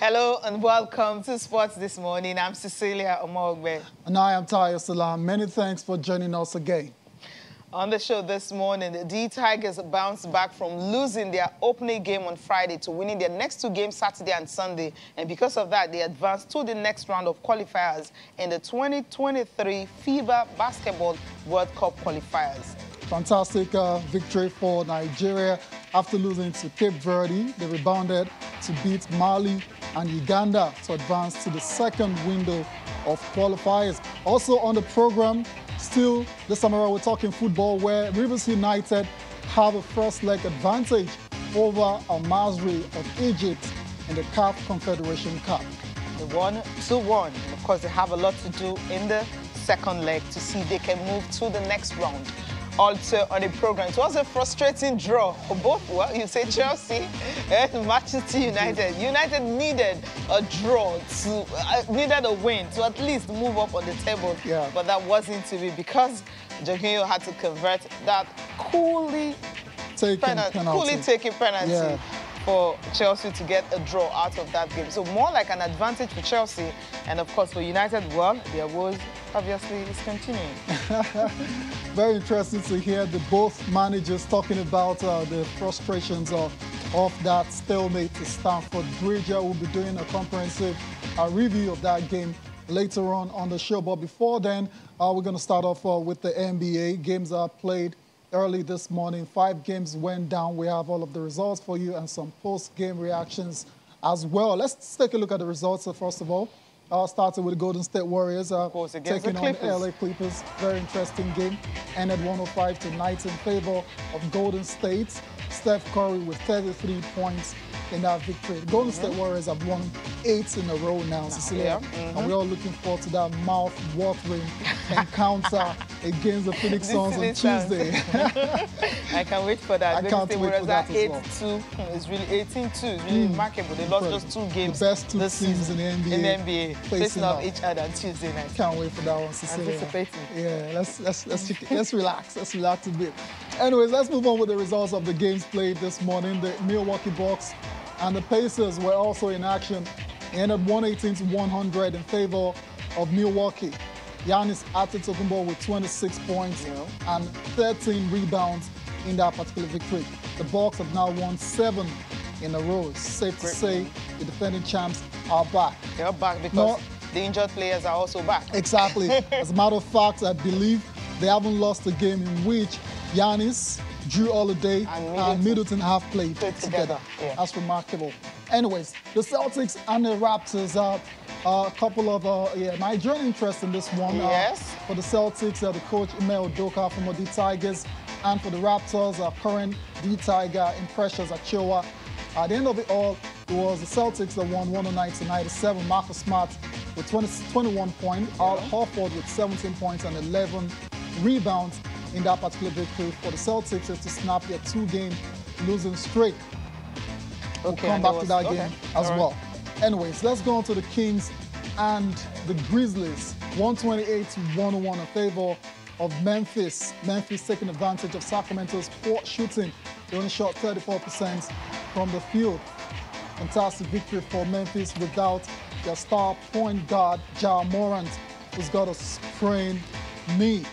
Hello and welcome to Sports This Morning. I'm Cecilia Omogbe. And I am Tayo Salam. Many thanks for joining us again. On the show this morning, the Tigers bounced back from losing their opening game on Friday to winning their next two games Saturday and Sunday. And because of that, they advanced to the next round of qualifiers in the 2023 FIBA Basketball World Cup qualifiers. Fantastic victory for Nigeria. After losing to Cape Verde, they rebounded to beat Mali and Uganda to advance to the second window of qualifiers. Also on the program, still this time around, we're talking football, where Rivers United have a first leg advantage over Al Masry of Egypt in the CAF Confederation Cup. They won 2-1. Of course, they have a lot to do in the second leg to see if they can move to the next round. Also on the program, it was a frustrating draw for both, well, you say Chelsea and Manchester United. United needed a draw, needed a win to at least move up on the table. Yeah. But that wasn't to be because Jorginho had to convert that coolly taken penalty. Yeah. For Chelsea to get a draw out of that game. So more like an advantage for Chelsea. And of course for United, well, their woes obviously is continuing. Very interesting to hear the both managers talking about the frustrations of that stalemate to Stamford Bridge. We'll be doing a comprehensive review of that game later on the show. But before then, we're going to start off with the NBA. Games are played early this morning. 5 games went down. We have all of the results for you and some post-game reactions as well. Let's take a look at the results first of all. Starting with the Golden State Warriors taking on LA Clippers. Very interesting game. Ended 105-90 in favor of Golden State. Steph Curry with 33 points in that victory. The Golden State Warriors have won 8 in a row now, Cecilia. And we're all looking forward to that mouth-watering encounter against the Phoenix Suns on Tuesday. I can't wait for that. I can't wait for that as well. 8-2 is really 18-2 is really remarkable. They lost just 2 games. The best 2 teams in the NBA. Facing off each other on Tuesday night. Can't wait for that one, Cecilia. Anticipating. Yeah, let's relax. Let's relax a bit. Anyways, let's move on with the results of the games played this morning. The Milwaukee Bucks and the Pacers were also in action. It ended 118-100 in favor of Milwaukee. Giannis Antetokounmpo with 26 points and 13 rebounds in that particular victory. The Bucks have now won 7 in a row. It's safe to say the defending champs are back. They're back because the injured players are also back. Exactly. As a matter of fact, I believe they haven't lost a game in which Giannis, Drew Holiday, and Middleton have played together. Yeah. That's remarkable. Anyways, the Celtics and the Raptors are a couple of Nigerian interest in this one. Yes. For the Celtics, the coach Ime Udoka from the Tigers, and for the Raptors, current D-Tiger Precious Achiuwa. At the end of it all, it was the Celtics that won 109-97. Marcus Smart with 21 points, Al Horford with 17 points and 11 rebounds in that particular victory for the Celtics to snap their 2-game losing streak. We'll come back to that game as well. Anyways, let's go on to the Kings and the Grizzlies. 128-101 in favor of Memphis. Memphis taking advantage of Sacramento's poor shooting. They only shot 34% from the field. Fantastic victory for Memphis without their star point guard, Ja Morant, who's got a sprained knee.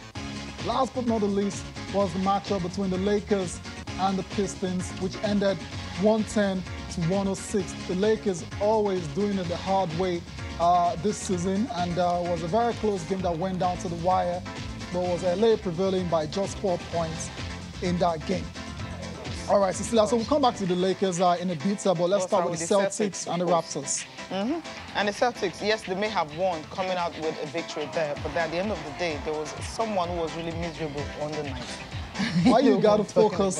Last but not the least was the matchup between the Lakers and the Pistons, which ended 110-106. The Lakers always doing it the hard way this season, and it was a very close game that went down to the wire, but it was LA prevailing by just 4 points in that game. All right, Cecilia, so we'll come back to the Lakers in a bit, but let's start with the Celtics and the Raptors. And the Celtics, yes, they may have won coming out with a victory there, but at the end of the day, there was someone who was really miserable on the night. Why you got to focus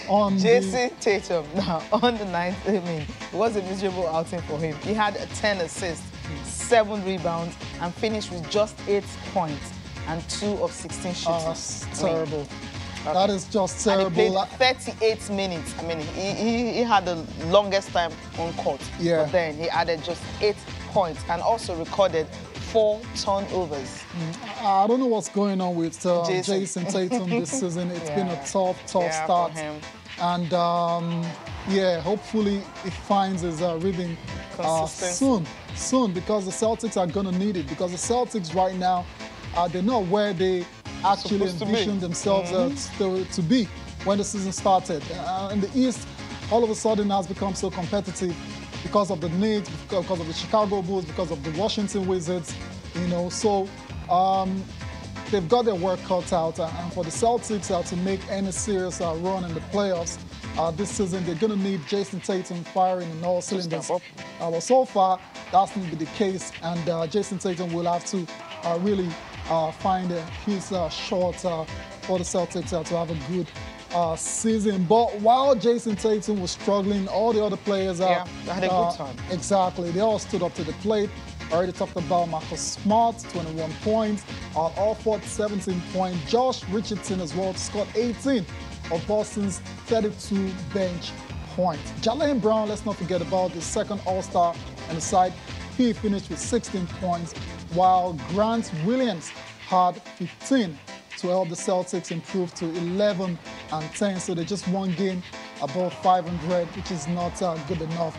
on Jason Tatum? Now, on the night, I mean, it was a miserable outing for him. He had 10 assists, 7 rebounds, and finished with just 8 points and 2 of 16 shooting. That's terrible. That is just terrible. And he played 38 minutes. I mean, he had the longest time on court. Yeah. But then he added just 8 points and also recorded 4 turnovers. I don't know what's going on with Jason Tatum this season. It's been a tough start. For him. And yeah, hopefully he finds his rhythm soon, because the Celtics are going to need it. Because the Celtics right now, they're not where they actually envisioned themselves to be when the season started. In the East, all of a sudden has become so competitive because of the Knicks, because of the Chicago Bulls, because of the Washington Wizards, you know. So they've got their work cut out. And for the Celtics to make any serious run in the playoffs this season, they're going to need Jason Tatum firing in all cylinders. But so far, that's not the case. And Jason Tatum will have to really find his shot for the Celtics to have a good season. But while Jason Tatum was struggling, all the other players had a good time. Exactly. They all stood up to the plate. I already talked about Marcus Smart, 21 points. Al Horford, 17 points. Josh Richardson as well scored 18 of Boston's 32 bench points. Jaylen Brown, let's not forget about the second All-Star on the side. He finished with 16 points, while Grant Williams had 15 to help the Celtics improve to 11 and 10. So they just one game above 500, which is not good enough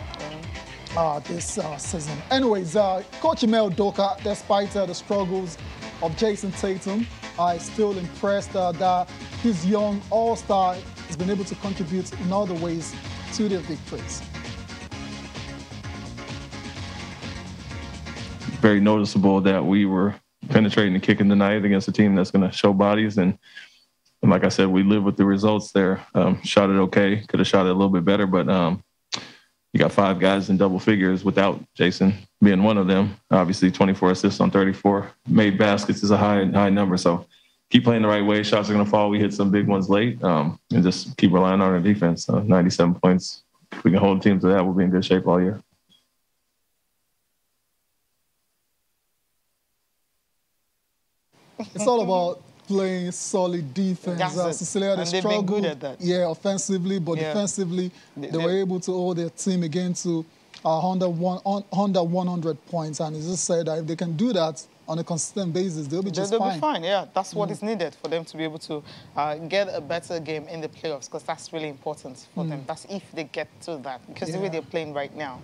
this season. Anyways, Coach Ime Udoka, despite the struggles of Jason Tatum, is still impressed that his young All-Star has been able to contribute in other ways to their victories. Very noticeable that we were penetrating and kicking the night against a team that's going to show bodies. And like I said, we live with the results there. Shot it okay. Could have shot it a little bit better, but you got 5 guys in double figures without Jason being one of them. Obviously, 24 assists on 34. Made baskets is a high number. So keep playing the right way. Shots are going to fall. We hit some big ones late, and just keep relying on our defense. 97 points. If we can hold the team to that, we'll be in good shape all year. It's all about playing solid defense. Cecilia, and they've been good at that. Yeah, offensively, but defensively, they were able to hold their team again to under 100 points. And he just said that if they can do that on a consistent basis, they'll be just fine. They'll be fine, yeah. That's what is needed for them to be able to get a better game in the playoffs, because that's really important for them. That's if they get to that, because the way they're playing right now.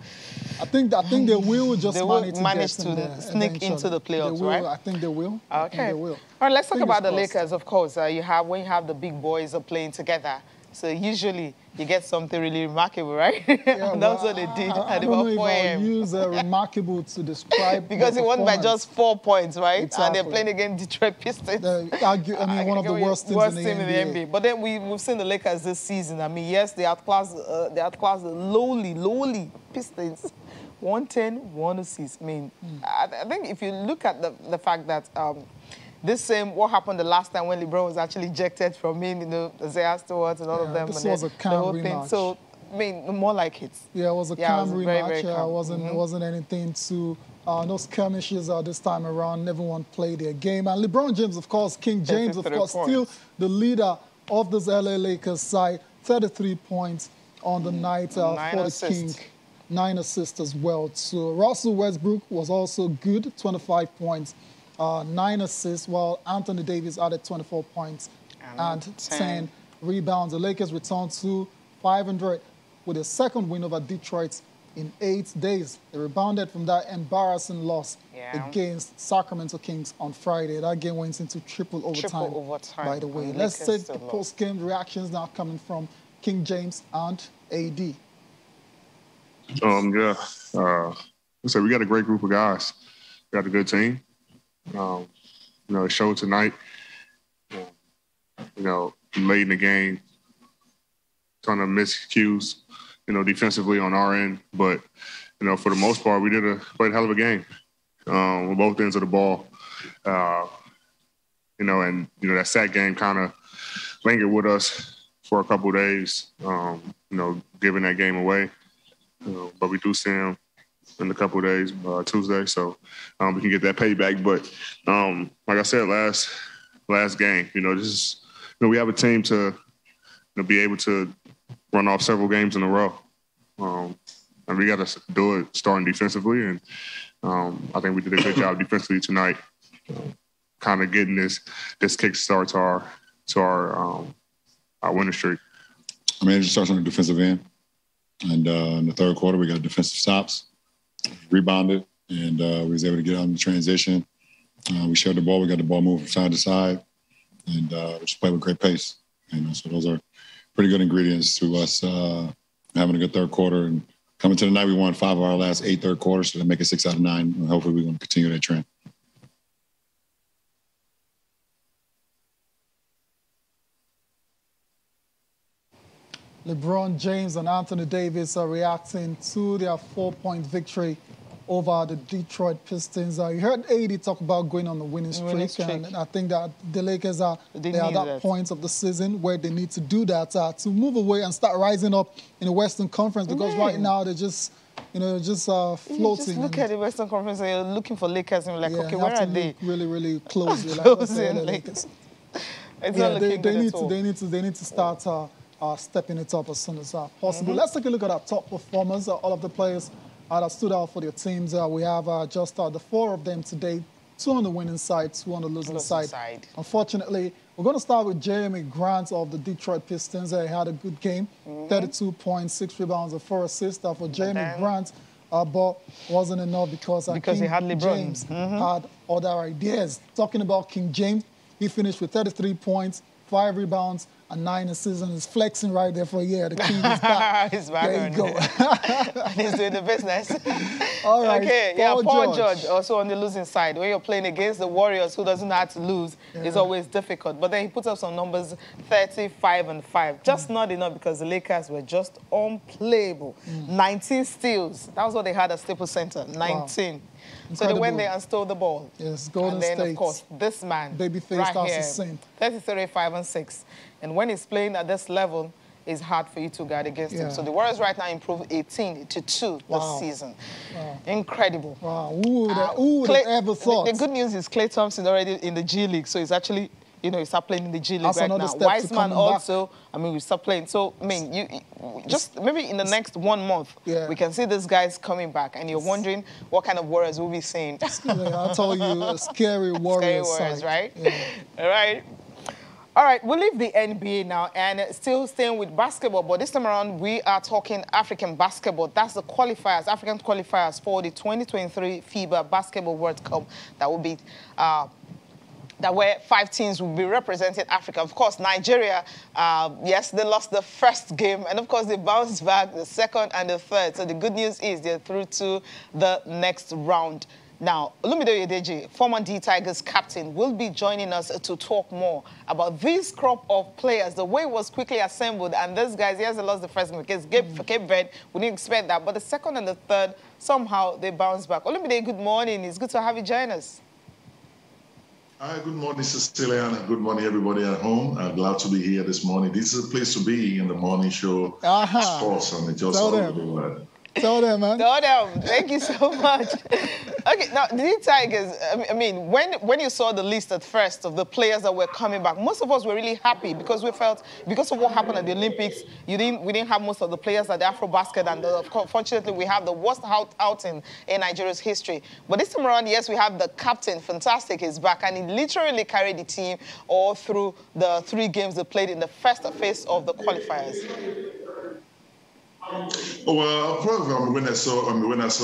I think they will just manage to sneak into the playoffs, right? I think they will. Okay. I think they will. All right, let's talk about the Lakers, of course. When you have the big boys playing together, so usually you get something really remarkable, right? Yeah, that's what they did at about 4 a.m. I use remarkable to describe because it won by just 4 points, right? Exactly. And they're playing against Detroit Pistons. One of the worst teams in the NBA. But then we've seen the Lakers this season. I mean, yes, they outclassed the lowly Pistons. 110, 1 assist. I mean, I think if you look at the fact that what happened the last time when LeBron was actually ejected from him, Isaiah Stewart and all of them. This was a calm rematch. So, I mean, more like it. Yeah, it was a calm rematch. Very calm. It wasn't anything to no skirmishes this time around. Everyone played their game. And LeBron James, of course, King James, of course, still the leader of this LA Lakers side. 33 points on the night for the King. 9 assists as well. So Russell Westbrook was also good, 25 points, 9 assists, while Anthony Davis added 24 points and 10 rebounds. The Lakers returned to 500 with a second win over Detroit in 8 days. They rebounded from that embarrassing loss against Sacramento Kings on Friday. That game went into triple overtime, by the way. Let's take the post-game reactions now coming from King James and AD. So we got a great group of guys. We got a good team. It showed tonight. Late in the game, ton of miscues, defensively on our end. But, for the most part, we played a hell of a game with both ends of the ball. That sack game kind of lingered with us for a couple of days, giving that game away. But we do see him in a couple of days, Tuesday, so we can get that payback. But like I said, last game, this is, we have a team to be able to run off several games in a row, and we got to do it starting defensively. And I think we did a good job defensively tonight, kind of getting this kickstart to our winning streak. I mean, it just starts on the defensive end. And in the third quarter, we got defensive stops. rebounded, and we was able to get out in the transition. We shared the ball. We got the ball moving from side to side, and we just played with great pace. So those are pretty good ingredients to us having a good third quarter. And coming to the night, we won 5 of our last 8 third quarters, so to make it 6 out of 9. And hopefully we're going to continue that trend. LeBron James and Anthony Davis are reacting to their 4-point victory over the Detroit Pistons. You heard AD talk about going on the winning streak, and I think that the Lakers are at that point of the season where they need to do that to move away and start rising up in the Western Conference, because right now they're just, floating. You just look at the Western Conference and you're looking for Lakers and you're like, okay, where are they? Really, really closely. Lakers. It's not looking good at all. They need to start stepping it up as soon as possible. Let's take a look at our top performers, all of the players that stood out for their teams. We have just the 4 of them today, 2 on the winning side, 2 on the losing side. Unfortunately, we're going to start with Jeremy Grant of the Detroit Pistons. He had a good game, 32 points, 6 rebounds, and 4 assists for Jeremy Grant, but wasn't enough because he had LeBron. James had other ideas. Talking about King James, he finished with 33 points, 5 rebounds, and 9 assists, and he's flexing right there for a year. The king is back. He's back. There you go. He's doing the business. All right. Okay, Paul George also on the losing side. When you're playing against the Warriors, who doesn't know how to lose, it's always difficult. But then he puts up some numbers, 35 and 5. Just not enough because the Lakers were just unplayable. 19 steals. That was what they had at Staples Center, 19. Wow. So they went there and stole the ball. Yes, Golden State. And then, of course, this man, Babyface right here, the same. 33, 5 and 6. And when he's playing at this level, it's hard for you to guard against him. So the Warriors right now improved 18-2 this season. Wow. Incredible. Wow. Who would have ever thought? The good news is Klay Thompson already in the G League, so he's actually, he start playing in the G League That's right now. Wiseman also, we start playing. So, you just maybe in the next 1 month, we can see these guys coming back, and you're wondering what kind of Warriors we'll be seeing. I'll tell you, scary Warriors. Scary Warriors, right? Yeah. All right. All right, we'll leave the NBA now and still staying with basketball, but this time around we are talking African basketball. That's the qualifiers, African qualifiers for the 2023 FIBA Basketball World Cup that will be where 5 teams will be representing Africa. Of course, Nigeria, yes, they lost the first game, and of course they bounced back the second and the third. So the good news is they're through to the next round. Now, Olumide Oyedeji, former D Tigers captain, will be joining us to talk more about this crop of players, the way it was quickly assembled. And these guys, yes, they lost the first game because Cape Verde, we didn't expect that. But the second and the third, somehow they bounced back. Olumide, good morning. It's good to have you join us. Hi, good morning, Cecilia, and good morning, everybody at home. I'm glad to be here this morning. This is a place to be in the morning show. Sports, and it's just all over the world. Tell them, man. Tell them. Thank you so much. Okay, now, the Tigers, when you saw the list at first of the players that were coming back, most of us were really happy because we felt, because of what happened at the Olympics, we didn't have most of the players at the Afro-Basket, and unfortunately, we have the worst outing in Nigeria's history. But this time around, yes, we have the captain, fantastic, is back, and he literally carried the team all through the 3 games they played in the first phase of the qualifiers. Well, probably when I saw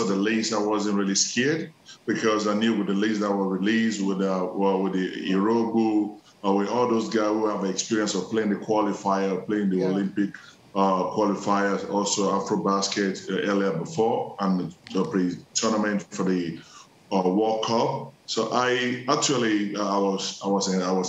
the list, I wasn't really scared because I knew with the list that were released with the Irogu, with all those guys who have experience of playing the qualifier, playing the Olympic qualifiers, also Afro-Basket earlier before, and the pre-tournament for the World Cup. So I was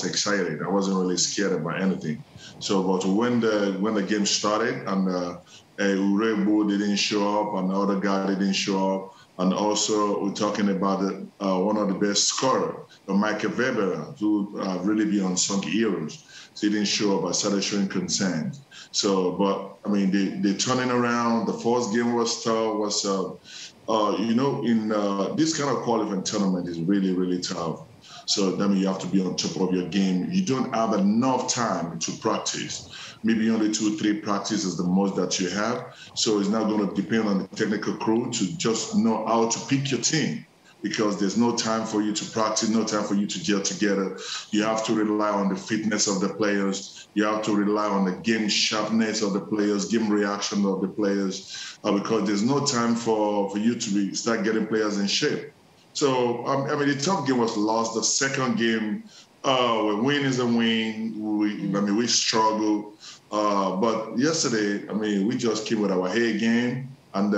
excited. I wasn't really scared about anything. So, but when the game started and Urebo didn't show up, and the other guy didn't show up. And also, we're talking about one of the best scorers, Michael Weber, who really been unsung heroes. So he didn't show up. I started showing concern. So, but the turning around, the first game was tough. In this kind of qualifying tournament is really, really tough. So that means you have to be on top of your game. You don't have enough time to practice. Maybe only 2 or 3 practices is the most that you have. So it's not going to depend on the technical crew to just know how to pick your team. because there's no time for you to practice, no time for you to gel together. You have to rely on the fitness of the players. You have to rely on the game sharpness of the players, game reaction of the players, because there's no time for you to start getting players in shape. So, I mean, the top game was lost. The second game, a win is a win. We struggled. But yesterday, I mean, we just came with our head game, and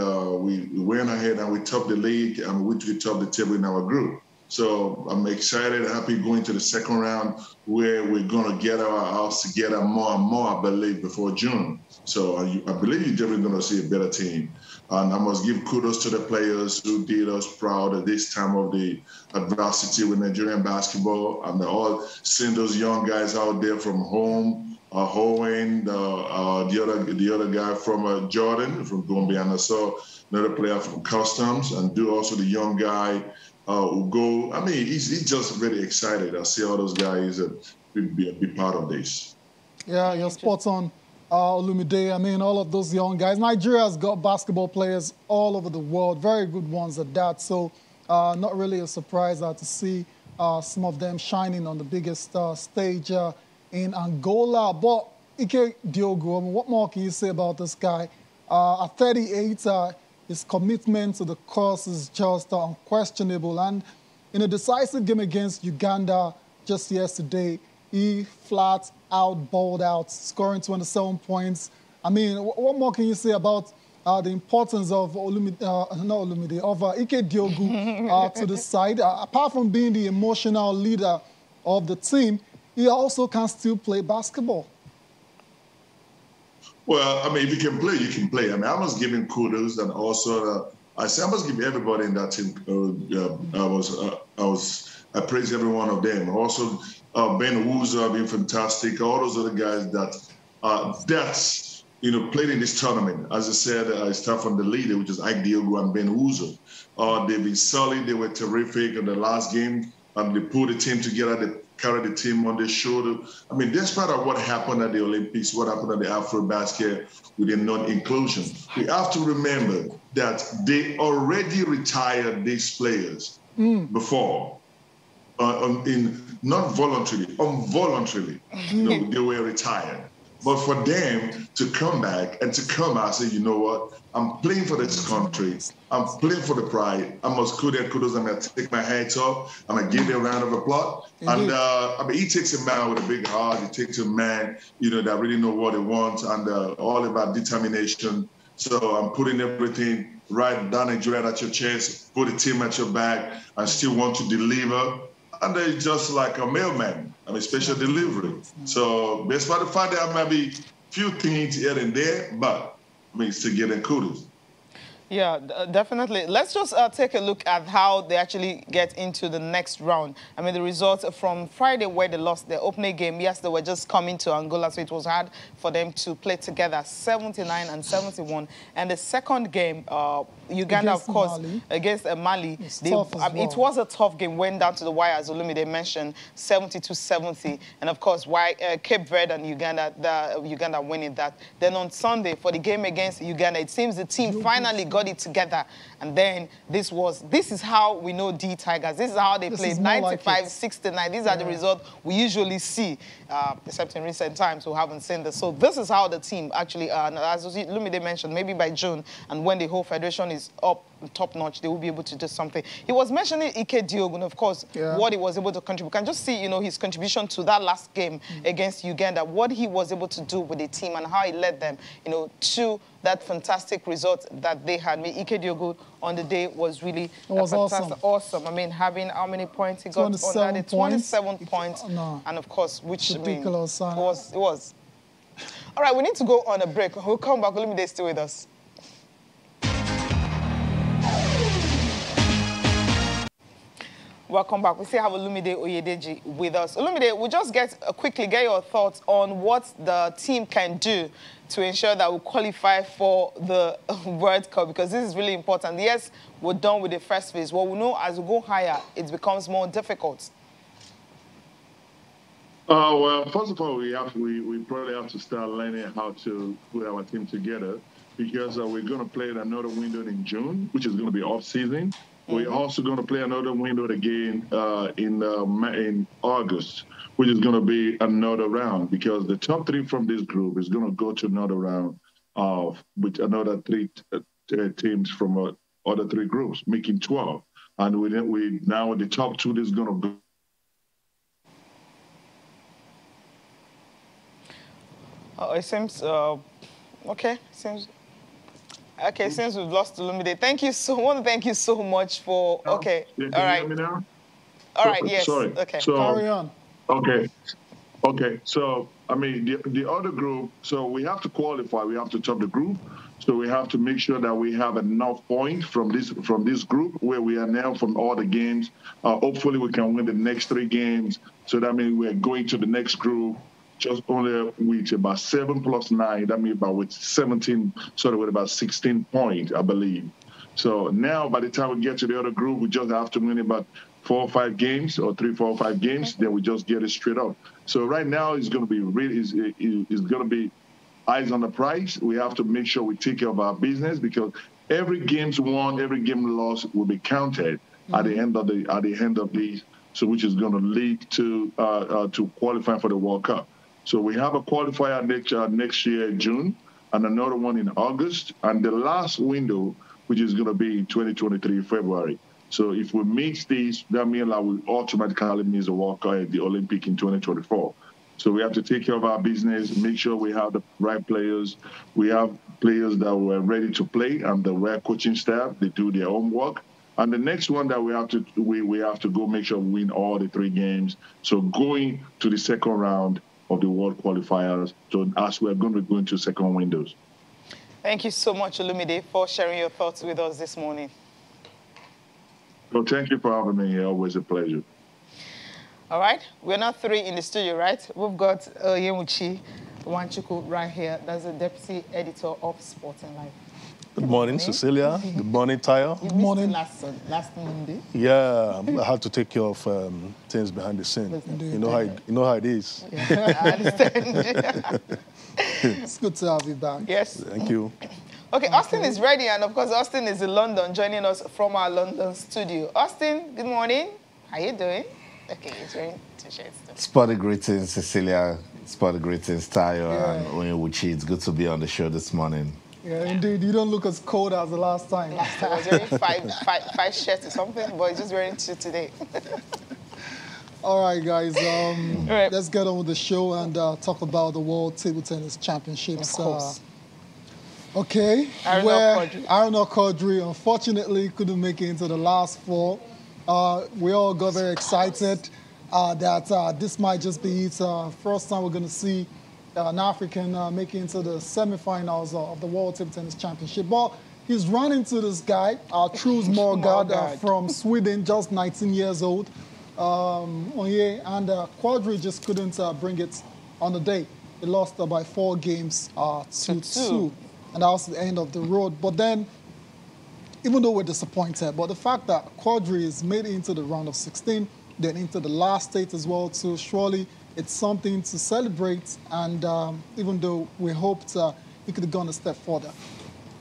we went ahead and we topped the league, and we topped the table in our group. So I'm excited, happy going to the second round, where we're going to get our house together more and more, I believe, before June. So I believe you're definitely going to see a better team. And I must give kudos to the players who did us proud at this time of the adversity with Nigerian basketball. And all seeing those young guys out there from home, Hohen, the other guy from Jordan, from Gombe, and I saw another player from Customs, and also the young guy who go. I mean, he's just very excited. I see all those guys be a big part of this. Yeah, you're spot on, Olumide. I mean, all of those young guys. Nigeria's got basketball players all over the world, very good ones at that. So not really a surprise to see some of them shining on the biggest stage in Angola. But Ike Diogo, I mean, what more can you say about this guy? At 38, his commitment to the cause is just unquestionable. And in a decisive game against Uganda just yesterday, he flat out balled out, scoring 27 points. I mean, what more can you say about the importance of Ike Diogo to the side? Apart from being the emotional leader of the team, he also can still play basketball. Well, I mean, if you can play, you can play. I mean, I must give him kudos, and also I must give everybody in that team. I praise every one of them. Also, Ben Wuzo been fantastic. All those other guys that played in this tournament. As I said, I start from the leader, which is Ike Diogo and Ben Wuzo. They've been solid. They were terrific in the last game. They pulled the team together. They carried the team on their shoulder. I mean, despite of what happened at the Olympics, what happened at the Afro-Basket with the non-inclusion, we have to remember that they already retired these players before. Not voluntarily, involuntarily, they were retired. But for them to come back and to come out and say, you know what, I'm playing for this country, I'm playing for the pride, I must kudos, I'm going to take my hats off, I'm going to give them a round of applause. And I mean, he takes a man with a big heart, he takes a man, that really know what he wants, and all about determination. So I'm putting everything right down Nigeria at your chest, put the team at your back, and still want to deliver. And they're just like a mailman, I mean, special delivery. So despite the fact there might be few things here and there, but I mean, still getting kudos. Yeah, definitely. Let's just take a look at how they actually get into the next round. I mean, the results from Friday where they lost their opening game. Yes, they were just coming to Angola, so it was hard for them to play together, 79 and 71. And the second game, Uganda, of course, against Mali. It was a tough game, went down to the wire, as Olumide mentioned, 70-70. And, of course, Cape Verde and Uganda winning that. Then on Sunday, for the game against Uganda, it seems the team finally got it together. And then this is how we know D Tigers. This is how they played, 95-69. These are the results we usually see, except in recent times we haven't seen this. So this is how the team actually, as Olumide mentioned, maybe by June, and when the whole federation is up top-notch, they will be able to do something. He was mentioning Ike Diogo, and of course, what he was able to contribute. We can just see, his contribution to that last game against Uganda, what he was able to do with the team and how he led them, to that fantastic result that they had. I mean, Ike Diogo on the day was really awesome. I mean, having how many points he got on that day? 27 points. And of course, which ridiculous, it was. All right, we need to go on a break. We'll come back. Olumide, stay with us. Welcome back. We still have Olumide Oyedeji with us. Olumide, we'll just quickly get your thoughts on what the team can do to ensure that we qualify for the World Cup, because this is really important. Yes, we're done with the first phase. Well, we know as we go higher, it becomes more difficult. Well, first of all, we probably have to start learning how to put our team together, because we're going to play another window in June, which is going to be off-season. We're also going to play another window again in August, which is going to be another round because the top 3 from this group is going to go to another round with another 3 teams from other 3 groups, making 12. And we now the top 2 is going to go. It seems okay. Seems. Okay, since we've lost Olumide, thank you so much for. Okay, Can you all right. hear me now? All right, yes. Sorry. Okay. So, Carry on. Okay. So, I mean, the other group, so we have to qualify. We have to top the group. So we have to make sure that we have enough points from this group where we are now from all the games. Hopefully, we can win the next 3 games. So that means we're going to the next group just only with about 7 plus 9. That means about with 17, with about 16 points, I believe. So now, by the time we get to the other group, we just have to win about 4 or 5 games, or 3, 4 or 5 games. Then we just get it straight up. So right now, it's going to be it's going to be eyes on the prize. We have to make sure we take care of our business because every game's won, every game lost will be counted at the end of these. So which is going to lead to qualifying for the World Cup. So we have a qualifier next year in June and another one in August, and the last window, which is going to be in 2023 February. So if we meet these, that means that we automatically means the World Cup at the Olympic in 2024. So we have to take care of our business, make sure we have the right players. We have players that were ready to play and the right coaching staff. They do their homework. And the next one that we have to go make sure we win all the 3 games. So going to the second round of the World Qualifiers, so as we're going to go into second windows. Thank you so much, Olumide, for sharing your thoughts with us this morning. Well, thank you for having me here. Always a pleasure. All right. We're not 3 in the studio, right? We've got Yemuchi Wanchuku right here. That's the Deputy Editor of Sporting Life. Good morning, Cecilia. Good morning, Tayo. Good morning. Last Monday. Yeah, I had to take care of things behind the scene. You know how it is. Yeah, I understand. It's good to have you back. Yes. Thank you. Okay, Austin is ready, and of course, Austin is in London, joining us from our London studio. Austin, good morning. How you doing? Okay, it's wearing t-shirts. Sporty greetings, Cecilia. Sporty greetings, Tayo and Onyewuchi. It's good to be on the show this morning. Yeah, indeed. You don't look as cold as the last time. Last time I was wearing five shirts or something, but it's just wearing 2 today. All right, guys. Let's get on with the show and talk about the World Table Tennis Championships. Of course. Okay. Aruna Quadri, unfortunately, couldn't make it into the last 4. We all got very excited that this might just be its first time we're going to see an African make it into the semifinals of the World Table Tennis Championship. But he's run into this guy, Truls Morgard from Sweden, just 19 years old. And Quadri just couldn't bring it on the day. He lost by 4 games to 2. And that was the end of the road. But then, even though we're disappointed, but the fact that Quadri is made it into the round of 16, then into the last stage as well too, surely it's something to celebrate. And even though we hoped he could have gone a step further.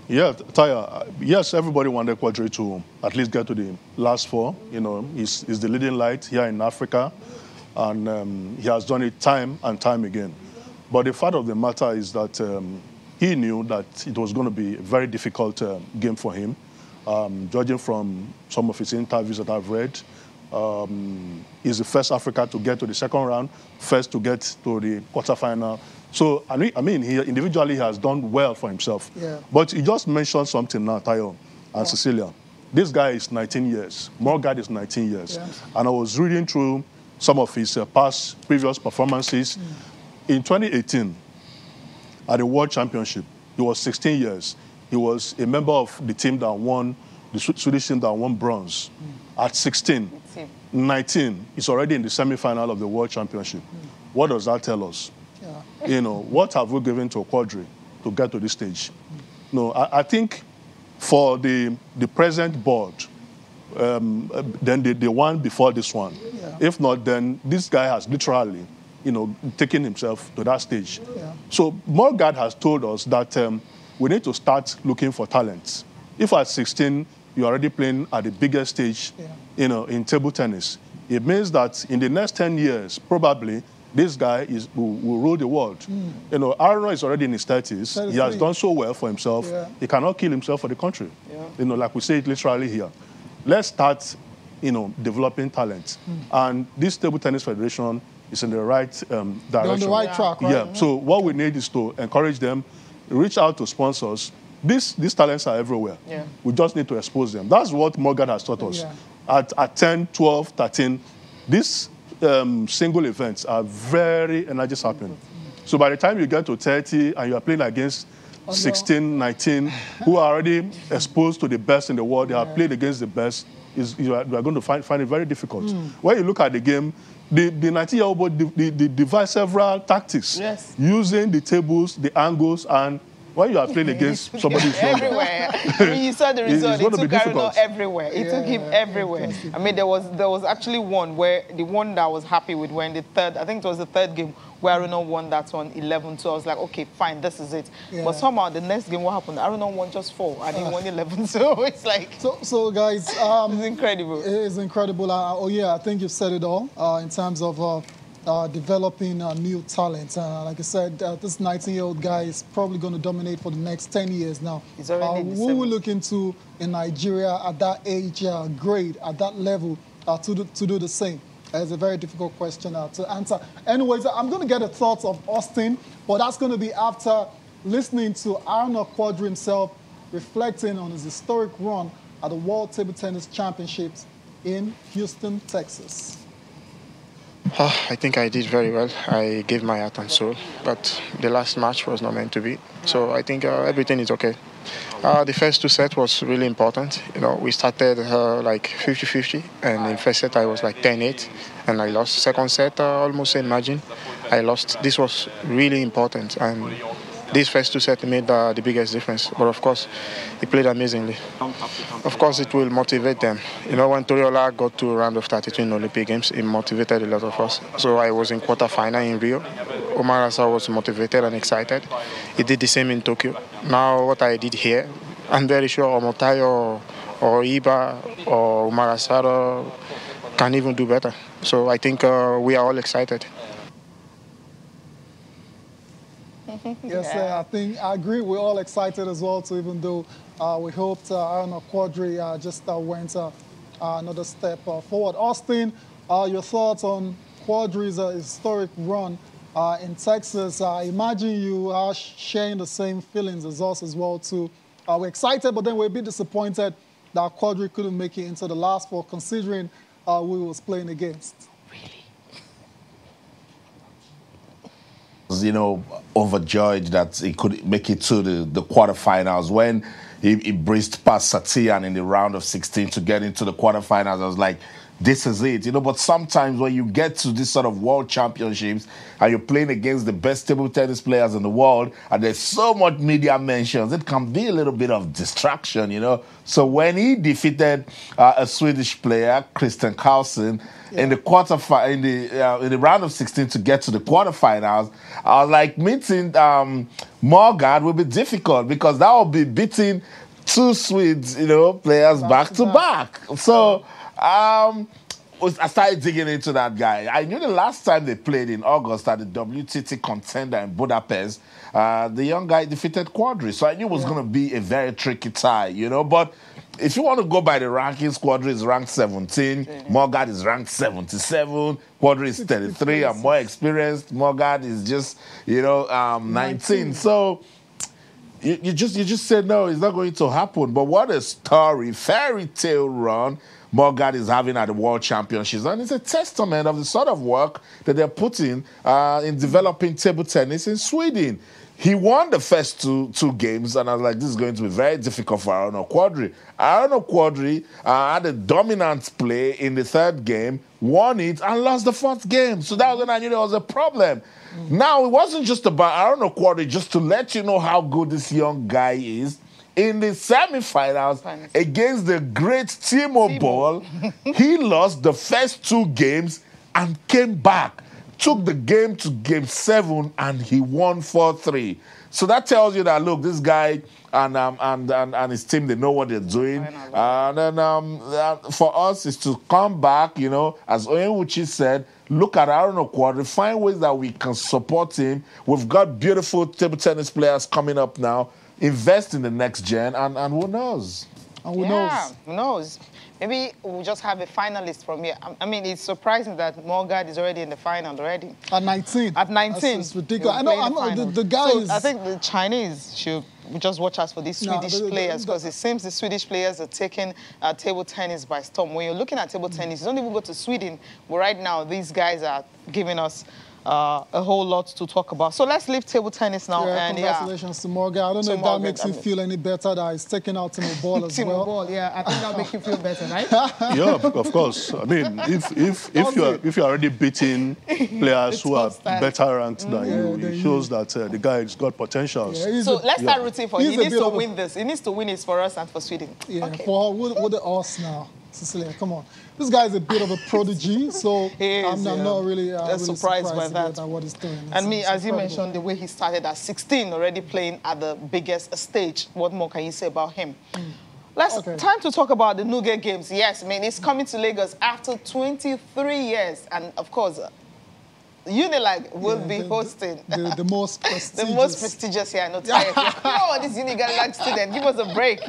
Yeah, Taya, yes, everybody wanted Quadri to at least get to the last 4. You know, he's the leading light here in Africa, and he has done it time and time again. But the fact of the matter is that he knew that it was going to be a very difficult game for him. Judging from some of his interviews that I've read, he's the first African to get to the second round, first to get to the quarterfinal. So, I mean, he individually has done well for himself. Yeah. But he just mentioned something now, Tayo and Cecilia. This guy is 19 years. Morgard is 19 years. Yeah. And I was reading through some of his previous performances. In 2018, at the World Championship, he was 16 years. He was a member of the team that won, the Swedish team that won bronze. At 16, 19, he's already in the semi-final of the World Championship. What does that tell us? Yeah. You know, what have we given to Quadri to get to this stage? No, I think for the present board, then the one before this one, if not, then this guy has literally, you know, taken himself to that stage. Yeah. So Morgard has told us that we need to start looking for talents. If at 16 you're already playing at the biggest stage, in table tennis. It means that in the next 10 years, probably, this guy will rule the world. Aaron is already in his 30s. He has done so well for himself. He cannot kill himself for the country. Like we say it literally here. Let's start, developing talent. And this Table Tennis Federation is in the right direction. They're on the right track, right? Yeah. So what we need is to encourage them, reach out to sponsors. These talents are everywhere. We just need to expose them. That's what Morgan has taught us. At 10, 12, 13, these single events are very energy-sapping. So by the time you get to 30 and you are playing against 16, 19, who are already exposed to the best in the world, they have played against the best, you are going to find it very difficult. When you look at the game, the 19-year-old boy devised several tactics using the tables, the angles, and when you are playing against somebody who's everywhere. I mean, you saw the result. It took Aruna everywhere. It took him everywhere. I mean, there was actually one where the one that I was happy with when the third, I think it was the third game where Aruna won that one 11-2. I was like, okay, fine, this is it. But somehow the next game, what happened? Aruna won just 4 and he won 11. So it's like... So guys... it's incredible. It is incredible. I think you've said it all in terms of... developing new talent. Like I said, this 19-year-old guy is probably going to dominate for the next 10 years now. He's already who we look into in Nigeria at that age, grade, at that level, to do the same? It's a very difficult question to answer. Anyways, I'm going to get the thoughts of Austin, but that's going to be after listening to Aruna Quadri himself reflecting on his historic run at the World Table Tennis Championships in Houston, Texas. I think I did very well. I gave my heart and soul, but the last match was not meant to be. So I think everything is okay. The first 2 sets was really important. We started like 50-50, and in first set I was like 10-8, and I lost. Second set, almost same margin. I lost. This was really important, and these first 2 sets made the biggest difference. But of course, he played amazingly. Of course, it will motivate them. When Toriola got to round of 32 in Olympic Games, it motivated a lot of us. So I was in quarterfinal in Rio. Omar Asa was motivated and excited. He did the same in Tokyo. Now, what I did here, I'm very sure Omotayo or Iba or Omar Asa can even do better. So I think we are all excited. Yes, I agree. We're all excited as well, too, even though we hoped Aruna Quadri just went another step forward. Austin, your thoughts on Quadri's historic run in Texas? I imagine you are sharing the same feelings as us as well, too. We're excited, but then we're a bit disappointed that Quadri couldn't make it into the last 4, considering who he was playing against. Overjoyed that he could make it to the quarterfinals. When he breezed past Satian in the round of 16 to get into the quarterfinals, I was like, this is it. But sometimes when you get to this sort of world championships and you're playing against the best table tennis players in the world and there's so much media mentions, it can be a little bit of distraction, So when he defeated a Swedish player, Christian Carlsen, in the in the round of 16 to get to the quarterfinals, I was like, meeting Morgan will be difficult because that will be beating 2 Swedes, players back to back. So I started digging into that guy. I knew the last time they played in August at the WTT Contender in Budapest, the young guy defeated Quadri. So I knew it was going to be a very tricky tie, But if you want to go by the rankings, Quadri is ranked 17. Morgan is ranked 77. Quadri is 33. I'm more experienced. Morgan is just, 19. So you just said, no, it's not going to happen. But what a story, fairy tale run Morgan is having at the World Championships. And it's a testament of the sort of work that they're putting in developing table tennis in Sweden. He won the first two games, and I was like, this is going to be very difficult for Aruna Quadri. Aruna Quadri had a dominant play in the 3rd game, won it, and lost the 4th game. So that was when I knew there was a problem. Now, it wasn't just about Aruna Quadri, just to let you know how good this young guy is. In the semifinals against the great Timo Boll, he lost the first 2 games and came back. Took the game to game 7 and he won 4-3. So that tells you that, look, this guy and his team, they know what they're doing. And then for us, is to come back, you know, as Onyenwuchi said, look at Aaron Okwari, find ways that we can support him. We've got beautiful table tennis players coming up now. Invest in the next gen, and who knows? And who knows? Who knows? Maybe we'll just have a finalist from here. I mean, it's surprising that Morgard is already in the final already. At 19. At 19. It's ridiculous. I know the guys... So I think the Chinese should just watch out for these Swedish players, because it seems the Swedish players are taking table tennis by storm. When you're looking at table tennis, you don't even go to Sweden, but right now these guys are giving us a whole lot to talk about. So let's leave table tennis now. Yeah, and congratulations to Morgan. I don't know if that makes you feel any better that he's taking out Timo Ball as well. Ball, yeah, I think that'll make you feel better, right? Yeah, of course. I mean, if you're already beating players who are better ranked than you, it shows that the guy has got potential. Yeah, so let's start rooting for him. He needs to win this. He needs to win it for us and for Sweden. Yeah, okay. For what the us now, Cecilia, come on. This guy is a bit of a prodigy, so I'm not really, surprised by that. What he's doing. And me, as you mentioned, the way he started at 16, already playing at the biggest stage. What more can you say about him? Time to talk about the Nuga Games. Yes, I mean, it's coming to Lagos after 23 years. And, of course, Unilag will be hosting. The most prestigious. The most prestigious here. No, this Unilag student, give us a break.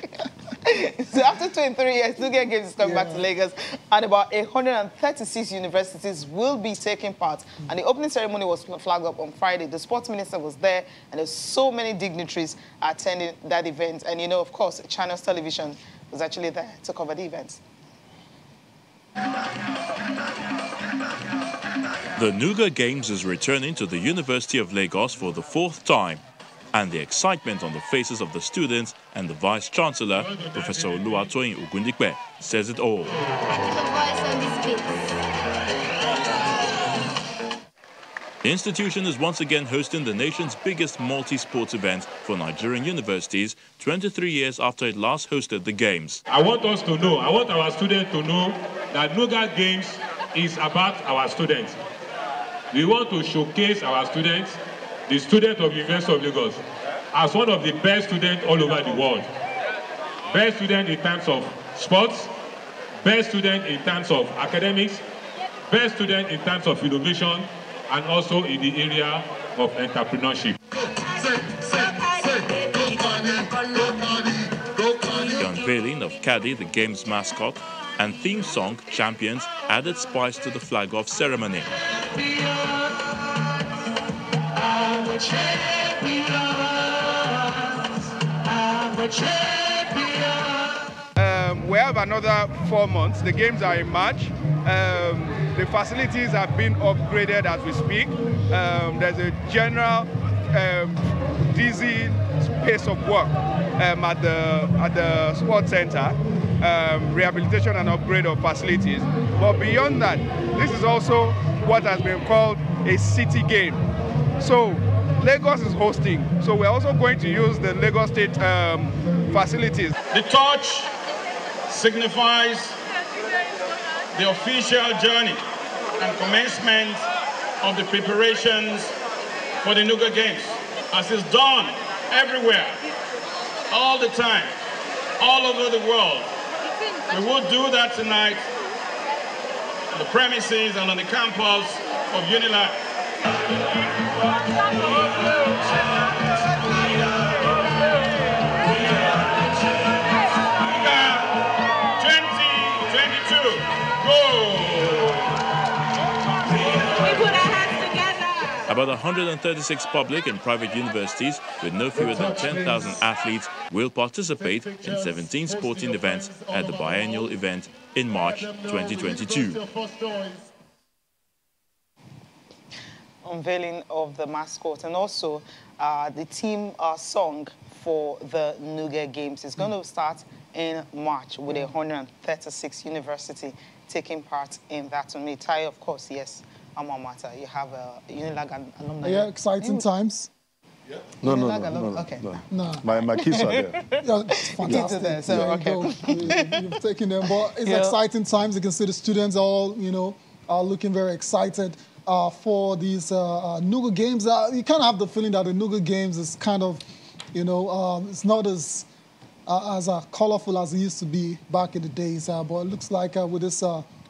So after 23 years, Nuga Games is coming back to Lagos, and about 136 universities will be taking part. And the opening ceremony was flagged up on Friday. The sports minister was there, and there's so many dignitaries attending that event. And, you know, of course, Channels Television was actually there to cover the event. The Nuga Games is returning to the University of Lagos for the 4th time, and the excitement on the faces of the students and the Vice-Chancellor, Professor Oluwatoyin Ogundikpe, says it all. The institution is once again hosting the nation's biggest multi-sports event for Nigerian universities 23 years after it last hosted the Games. I want us to know, I want our students to know that Nuga Games is about our students. We want to showcase our students, the student of University of Lagos, as one of the best students all over the world. Best student in terms of sports, best student in terms of academics, best student in terms of innovation, and also in the area of entrepreneurship. The unveiling of Caddy, the game's mascot, and theme song, Champions, added spice to the flag-off ceremony. We have another 4 months. The games are in March. The facilities have been upgraded as we speak. There's a general dizzy pace of work at the sports center, rehabilitation and upgrade of facilities. But beyond that, this is also what has been called a city game. So Lagos is hosting, so we're also going to use the Lagos State facilities. The torch signifies the official journey and commencement of the preparations for the Nuga Games, as is done everywhere, all the time, all over the world. We will do that tonight on the premises and on the campus of Unilag. 2022, go! About 136 public and private universities with no fewer than 10,000 athletes will participate in 17 sporting events at the biennial event in March 2022. Unveiling of the mascot and also the team song for the Nuga Games is going to start in March with 136 universities taking part in that. And Tai, of course, yes, alma mater. You have Unilag alumni. Yeah, exciting times. Yeah. No. Okay. No. My kids are there. Yeah, it's fantastic. There, so, yeah, you've taken them, but it's exciting times. You can see the students all, are looking very excited for these Nuga games. You kind of have the feeling that the Nuga games is kind of, you know, it's not as colorful as it used to be back in the days. But it looks like with this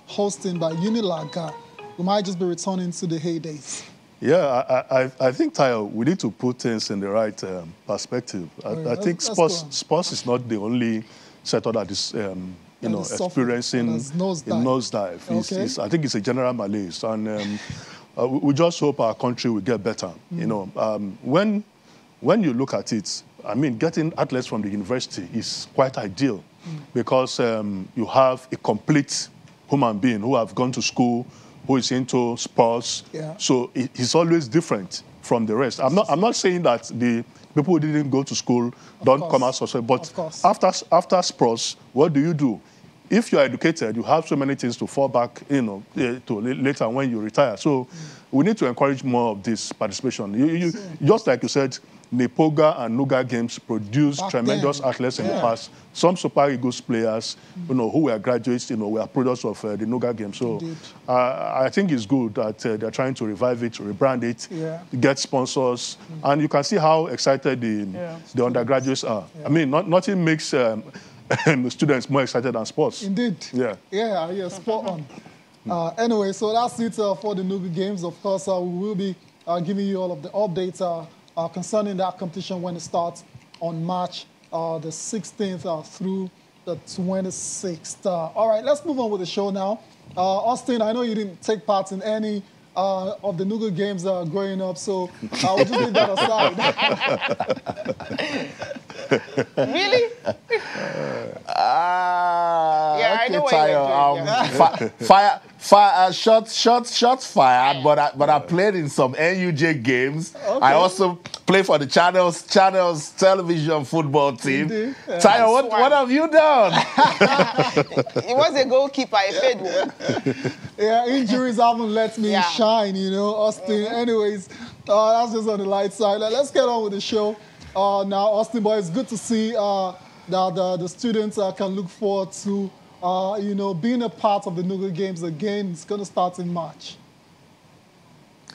hosting by Unilag, we might just be returning to the heydays. Yeah, I think, Tayo, we need to put things in the right perspective. I think sports is not the only sector that is, you know, experiencing a nosedive. Okay. I think it's a general malaise, and we just hope our country will get better. You know, when you look at it, I mean, getting athletes from the university is quite ideal because you have a complete human being who have gone to school, who is into sports. Yeah. So it's always different from the rest. I'm not saying that the people who didn't go to school don't come out successful, but after sports, what do? If you are educated, you have so many things to fall back, you know, to later when you retire. So we need to encourage more of this participation. Just like you said, Nepoga and Nuga games produced tremendous athletes in the past. Some Super Eagles players, you know, who were graduates, you know, were products of the Nuga game. So I think it's good that they're trying to revive it, rebrand it, get sponsors, and you can see how excited the undergraduates are. I mean, nothing makes students more excited than sports. Indeed. Yeah, spot on. Anyway, so that's it for the Nuga games. Of course, we will be giving you all of the updates concerning that competition when it starts on March the 16th through the 26th. All right, let's move on with the show now. Austin, I know you didn't take part in any of the Nuga games growing up, so I will just leave that aside. Really? Yeah, I know what you're doing. Shots fired, but I played in some NUJ games. Okay. I also play for the Channels television football team. Tayo, what have you done? He was a goalkeeper, a fed one. Yeah, injuries haven't let me shine, you know, Austin. Anyways, that's just on the light side. Let's get on with the show. Now, Austin, boy, it's good to see that the students can look forward to you know, being a part of the Nuga games again. It's going to start in March.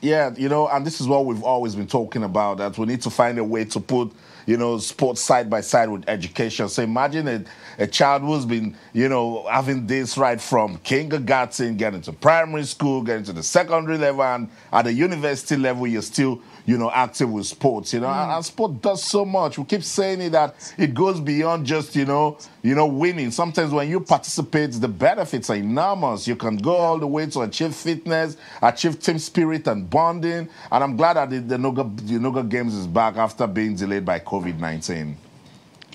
Yeah, you know, and this is what we've always been talking about, that we need to find a way to put, you know, sports side by side with education. So imagine a child who's been, you know, having this right from kindergarten, getting to primary school, getting to the secondary level, and at the university level, you're still, you know, active with sports, you know, and sport does so much. We keep saying it that it goes beyond just, you know, winning. Sometimes when you participate, the benefits are enormous. You can go all the way to achieve fitness, achieve team spirit and bonding. And I'm glad that the Nuga Games is back after being delayed by COVID-19.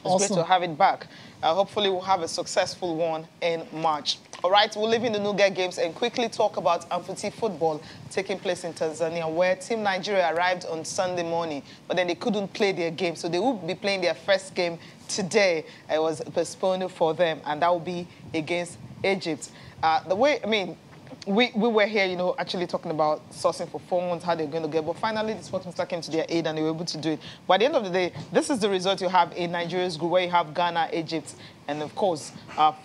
It's great to have it back. Hopefully we'll have a successful one in March. All right, we'll leave in the Nuga Games and quickly talk about amputee football taking place in Tanzania, where Team Nigeria arrived on Sunday morning, but then they couldn't play their game. So they will be playing their first game today. It was postponed for them, and that will be against Egypt. We were here, you know, actually talking about sourcing for funds, how they're going to get, but finally the sports minister came to their aid and they were able to do it. But at the end of the day, this is the result you have in Nigeria's group, where you have Ghana, Egypt, and of course,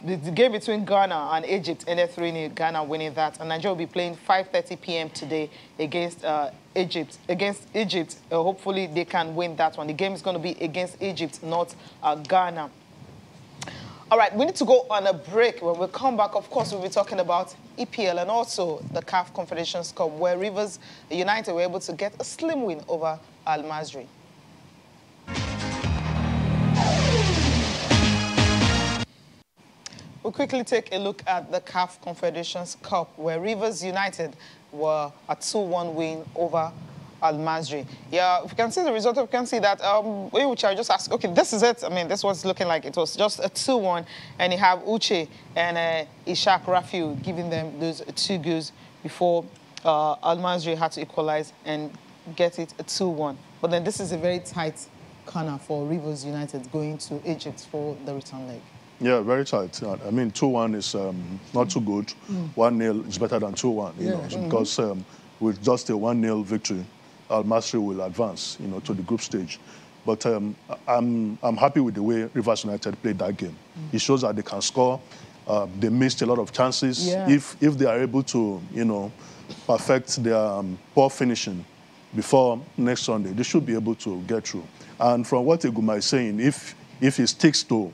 the game between Ghana and Egypt ended 3-0, Ghana winning that. And Nigeria will be playing 5:30 p.m. today against Egypt. Hopefully they can win that one. The game is going to be against Egypt, not Ghana. All right, we need to go on a break. When we come back, of course, we'll be talking about EPL and also the CAF Confederations Cup, where Rivers United were able to get a slim win over Al Masry. We'll quickly take a look at the CAF Confederations Cup, where Rivers United were a 2-1 win over Al Masry. Yeah, if you can see the result, we can see that which I just asked, okay, this is it. I mean, this was looking like it was just a 2-1, and you have Uche and Ishaq Rafiu giving them those 2 goals before Al Masry had to equalize and get it a 2-1. But then this is a very tight corner for Rivers United going to Egypt for the return leg. Yeah, very tight. I mean, 2-1 is not too good. 1-0 is better than 2-1, you know, because with just a 1-0 victory, Al Masry will advance, you know, to the group stage. But I'm happy with the way Rivers United played that game. It shows that they can score. They missed a lot of chances. If they are able to, you know, perfect their poor finishing before next Sunday, they should be able to get through. And from what Eguma is saying, if he sticks to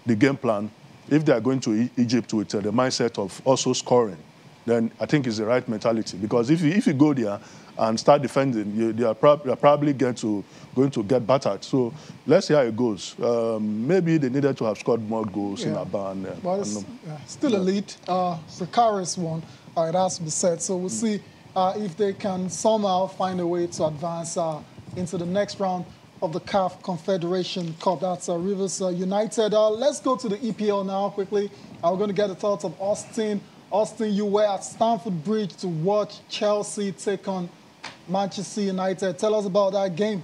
the game plan, if they are going to Egypt with the mindset of also scoring, then I think it's the right mentality. Because if you go there and start defending, they are probably going to get battered. So let's see how it goes. Maybe they needed to have scored more goals in Aba. But it's still a lead. Precarious one. It has to be said. So we'll see if they can somehow find a way to advance into the next round of the CAF Confederation Cup. That's Rivers United. Let's go to the EPL now quickly. We're going to get the thoughts of Austin. Austin, you were at Stamford Bridge to watch Chelsea take on Manchester United. Tell us about that game.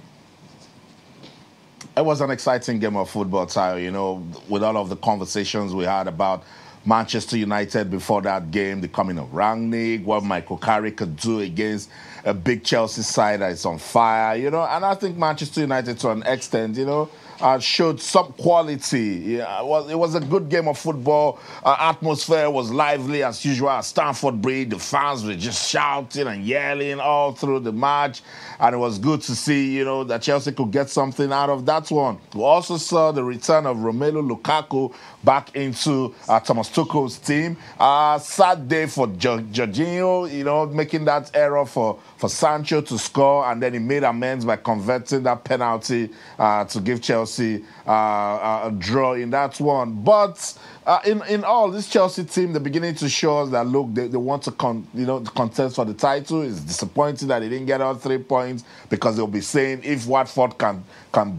It was an exciting game of football, Tayo, you know, with all of the conversations we had about Manchester United before that game, the coming of Rangnick, what Michael Carrick could do against a big Chelsea side that is on fire, you know. And I think Manchester United, to an extent, you know, showed some quality. Yeah, it was a good game of football. Atmosphere was lively as usual at Stamford Bridge. The fans were just shouting and yelling all through the match. And it was good to see, you know, that Chelsea could get something out of that one. We also saw the return of Romelu Lukaku back into Thomas Tuchel's team. Sad day for Jorginho, you know, making that error for Sancho to score, and then he made amends by converting that penalty to give Chelsea a draw in that one. But in all, this Chelsea team, they're beginning to show us that, look, they want to contest for the title. It's disappointing that they didn't get all 3 points, because they'll be saying if Watford can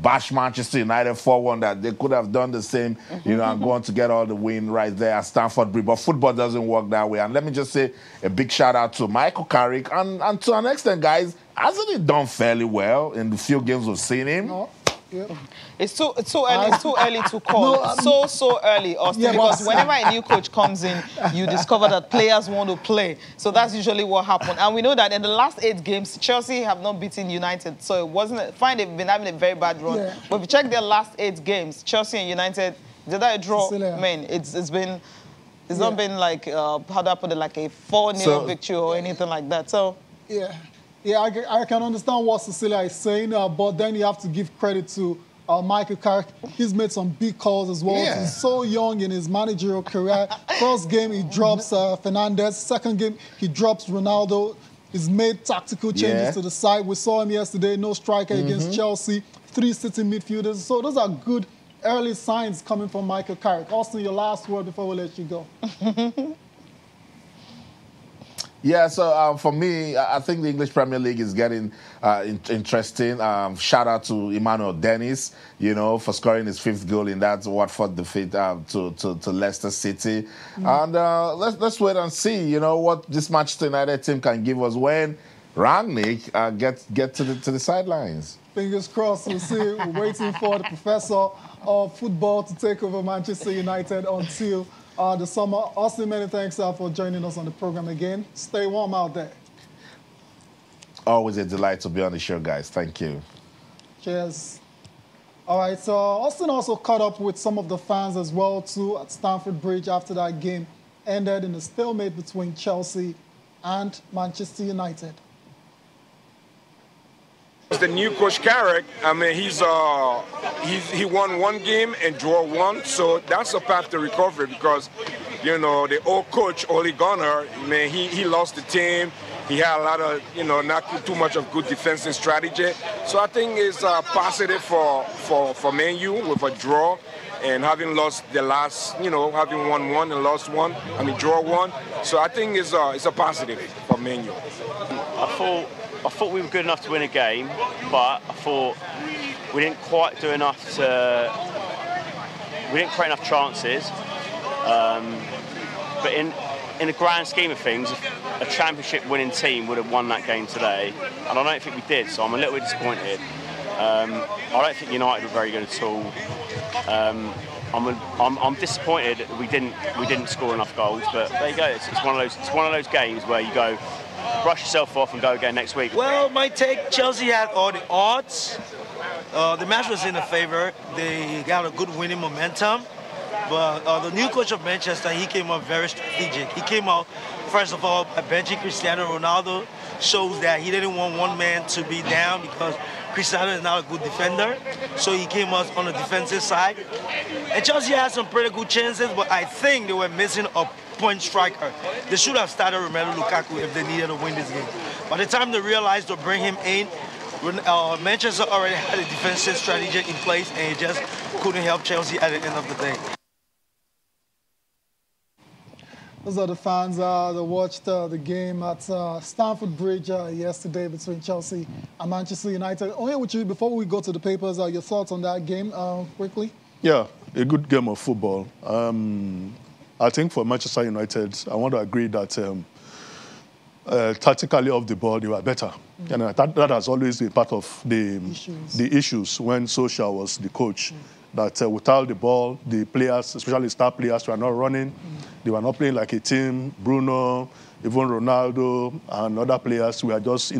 bash Manchester United 4-1, that they could have done the same, you know, and go on to get all the win right there at Stamford Bridge. But football doesn't work that way. And let me just say a big shout out to Michael Carrick, and to an extent, guys, hasn't he done fairly well in the few games we've seen him? No. Yep. It's too early. It's too early to call. So early, Austin. Because whenever a new coach comes in, you discover that players want to play. So that's usually what happened. And we know that in the last 8 games, Chelsea have not beaten United. So it wasn't fine. They've been having a very bad run. Yeah. But if you check their last 8 games, Chelsea and United, did that a draw? Man, it's not been like how do I put it, like a 4-0 victory or anything like that. So yeah, I can understand what Cecilia is saying, but then you have to give credit to Michael Carrick. He's made some big calls as well. Yeah. He's so young in his managerial career. First game, he drops Fernandes. Second game, he drops Ronaldo. He's made tactical changes to the side. We saw him yesterday, no striker against Chelsea, 3 sitting midfielders. So those are good early signs coming from Michael Carrick. Austin, your last word before we let you go. Yeah, so for me, I think the English Premier League is getting interesting. Shout out to Emmanuel Dennis, you know, for scoring his 5th goal in that Watford defeat to Leicester City. And let's wait and see, you know, what this Manchester United team can give us when Rangnick get to the sidelines. Fingers crossed. We'll see. We're waiting for the professor of football to take over Manchester United until the summer. Austin, many thanks for joining us on the program again. Stay warm out there. Always a delight to be on the show, guys. Thank you. Cheers. All right, so Austin also caught up with some of the fans as well, too, at Stamford Bridge after that game ended in a stalemate between Chelsea and Manchester United. The new coach Carrick, I mean, he won 1 game and draw 1, so that's a path to recovery, because, you know, the old coach Ole Gunnar, man, he lost the team. He had a lot of, you know, not too much of good defensive strategy. So I think it's positive for Man U with a draw, and having lost the last, you know, having won 1 and lost 1, I mean, draw 1. So I think it's a positive for Man U. I thought we were good enough to win a game, but I thought we didn't quite do enough we didn't create enough chances. But in the grand scheme of things, a championship winning team would have won that game today, and I don't think we did, so I'm a little bit disappointed. I don't think United were very good at all. I'm disappointed that we didn't score enough goals, but there you go. It's one of those games where you go, brush yourself off and go again next week. Well, my take, Chelsea had all the odds. The match was in their favor. They got a good winning momentum. but the new coach of Manchester, he came up very strategic. He came out, first of all, by benching Cristiano Ronaldo, shows that he didn't want one man to be down because Cristiano is not a good defender. So he came out on the defensive side. And Chelsea had some pretty good chances, but I think they were missing a point striker. They should have started Romelu Lukaku if they needed to win this game. By the time they realized to bring him in, Manchester already had a defensive strategy in place, and it just couldn't help Chelsea at the end of the day. Those are the fans that watched the game at Stamford Bridge yesterday between Chelsea and Manchester United. Only with you, before we go to the papers, your thoughts on that game quickly? Yeah, a good game of football. I think for Manchester United, I want to agree that tactically off the ball, they were better. And that has always been part of the issues when Solskjaer was the coach. That without the ball, the players, especially star players, were not running. They were not playing like a team. Bruno, even Ronaldo, and other players were just,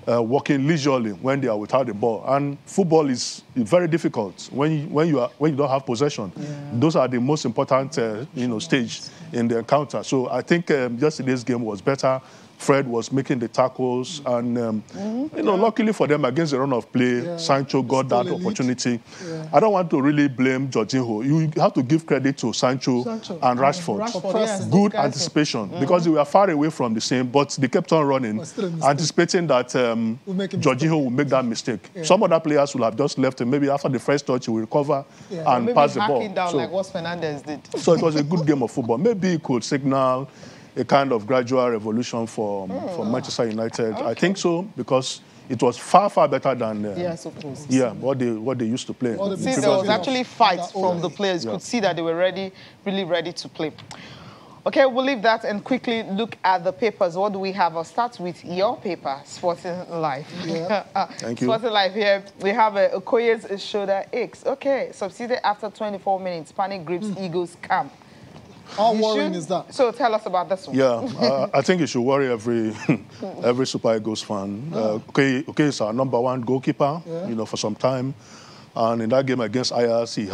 working leisurely when they are without the ball. And football is very difficult when you don't have possession. Yeah. Those are the most important, stage in the encounter. So I think yesterday's game was better. Fred was making the tackles, and luckily for them, against the run of play, Sancho got that opportunity. Yeah. I don't want to really blame Jorginho. You have to give credit to Sancho and Rashford. Good anticipation, because they were far away from the same, but they kept on running, anticipating that Jorginho will make that mistake. Yeah. Some other players will have just left him. Maybe after the first touch, he will recover and pass the ball. Down like what Fernandes did. So it was a good game of football. Maybe it could signal a kind of gradual revolution for Manchester United. Okay. I think so, because it was far, far better than what they used to play. See, there was actually fights from the players. You could see that they were really ready to play. Okay, we'll leave that and quickly look at the papers. What do we have? I'll start with your paper, Sporting Life. Yeah. Thank you. Sporting Life here. We have Okoye's shoulder aches. Okay, succeeded after 24 minutes. Panic grips Eagles camp. How worrying is that? So tell us about this one. Yeah, I think it should worry every Super Eagles fan. Okay, is our #1 goalkeeper, for some time. And in that game against Ajax, he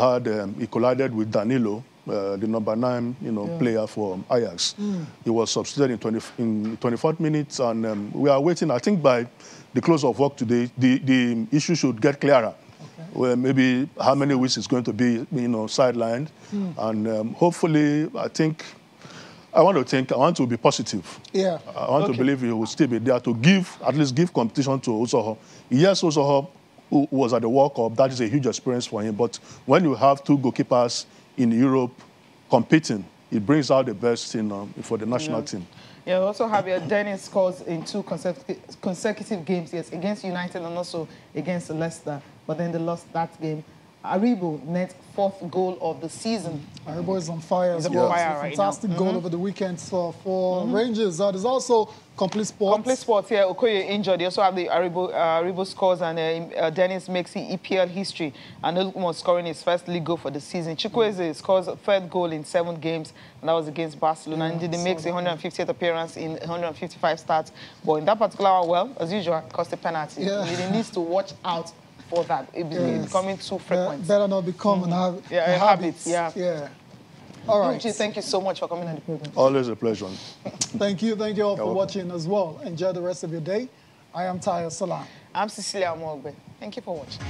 collided with Danilo, the #9, player for Ajax. He was substituted in 24 minutes, and we are waiting. I think by the close of work today, the issue should get clearer. Well, maybe how many weeks is going to be, sidelined, and hopefully, I want to be positive. Yeah. I want to believe he will still be there to at least give competition to Osoho. Yes, Osoho who was at the World Cup, that is a huge experience for him. But when you have two goalkeepers in Europe competing, it brings out the best for the national team. Yeah, we also have Dennis scores in 2 consecutive games, yes, against United and also against Leicester. But then they lost that game. Aribo net 4th goal of the season. Aribo is on fire as well. Fantastic goal over the weekend for Rangers. There's also Complete Sports. Complete Sports, yeah. Okoye injured. They also have the Aribo scores, and Dennis makes the EPL history. And Olukumo scoring his first league goal for the season. Chukwueze scores a 3rd goal in 7 games, and that was against Barcelona. And he makes a 150th appearance in 155 starts. But in that particular one, well, as usual, it cost a penalty. Yeah. He needs to watch out for that. It's becoming too frequent. Better not become a habit. Yeah. All right. Uchi, thank you so much for coming on the program. Always a pleasure. Thank you all for watching as well. Enjoy the rest of your day. I am Tayo Salam. I'm Cecilia Amogbe. Thank you for watching.